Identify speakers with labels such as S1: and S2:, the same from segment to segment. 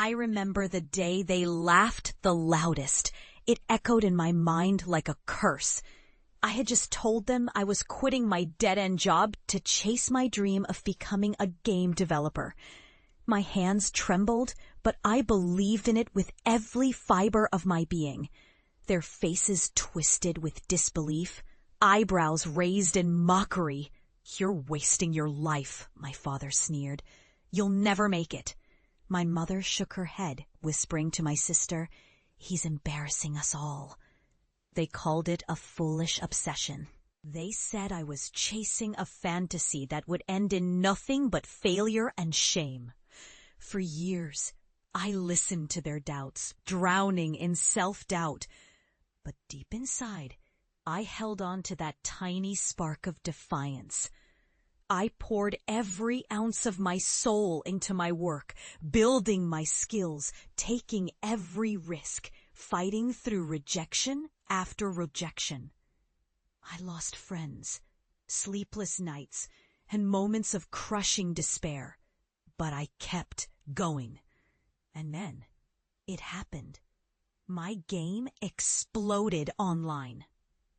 S1: I remember the day they laughed the loudest. It echoed in my mind like a curse. I had just told them I was quitting my dead-end job to chase my dream of becoming a game developer. My hands trembled, but I believed in it with every fiber of my being. Their faces twisted with disbelief, eyebrows raised in mockery. "You're wasting your life," my father sneered. "You'll never make it." My mother shook her head, whispering to my sister, "He's embarrassing us all." They called it a foolish obsession. They said I was chasing a fantasy that would end in nothing but failure and shame. For years, I listened to their doubts, drowning in self-doubt. But deep inside, I held on to that tiny spark of defiance. I poured every ounce of my soul into my work, building my skills, taking every risk, fighting through rejection after rejection. I lost friends, sleepless nights, and moments of crushing despair. But I kept going. And then it happened. My game exploded online.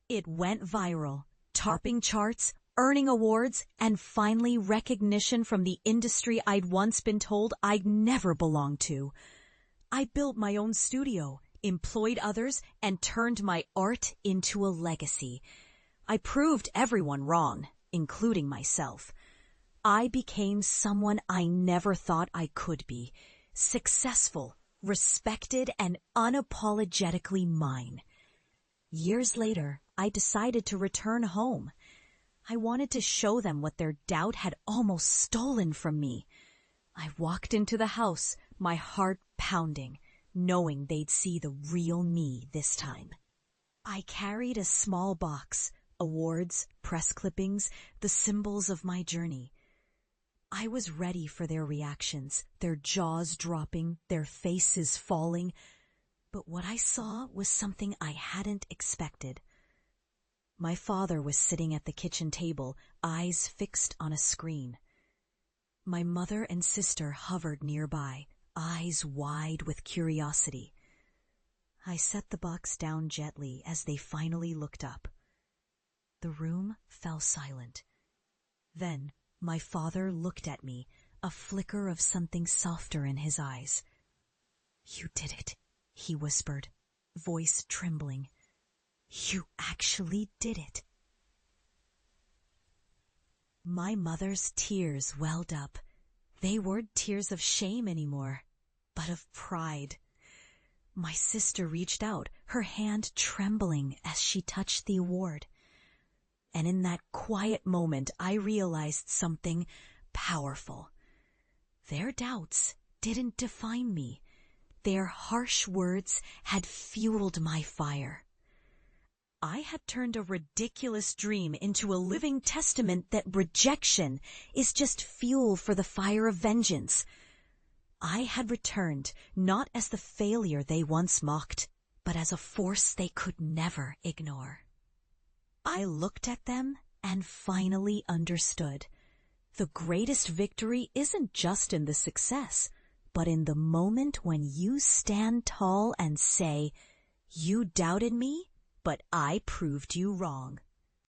S1: It went viral, topping charts, earning awards, and finally recognition from the industry I'd once been told I'd never belong to. I built my own studio, employed others, and turned my art into a legacy. I proved everyone wrong, including myself. I became someone I never thought I could be, successful, respected, and unapologetically mine. Years later, I decided to return home. I wanted to show them what their doubt had almost stolen from me. I walked into the house, my heart pounding, knowing they'd see the real me this time. I carried a small box, awards, press clippings, the symbols of my journey. I was ready for their reactions, their jaws dropping, their faces falling. But what I saw was something I hadn't expected. My father was sitting at the kitchen table, eyes fixed on a screen. My mother and sister hovered nearby, eyes wide with curiosity. I set the box down gently as they finally looked up. The room fell silent. Then my father looked at me, a flicker of something softer in his eyes. "You did it," he whispered, voice trembling. "You actually did it." My mother's tears welled up. They weren't tears of shame anymore, but of pride. My sister reached out, her hand trembling as she touched the award. And in that quiet moment, I realized something powerful. Their doubts didn't define me. Their harsh words had fueled my fire. I had turned a ridiculous dream into a living testament that rejection is just fuel for the fire of vengeance. I had returned not as the failure they once mocked, but as a force they could never ignore. I looked at them and finally understood. The greatest victory isn't just in the success, but in the moment when you stand tall and say, "You doubted me, but I proved you wrong."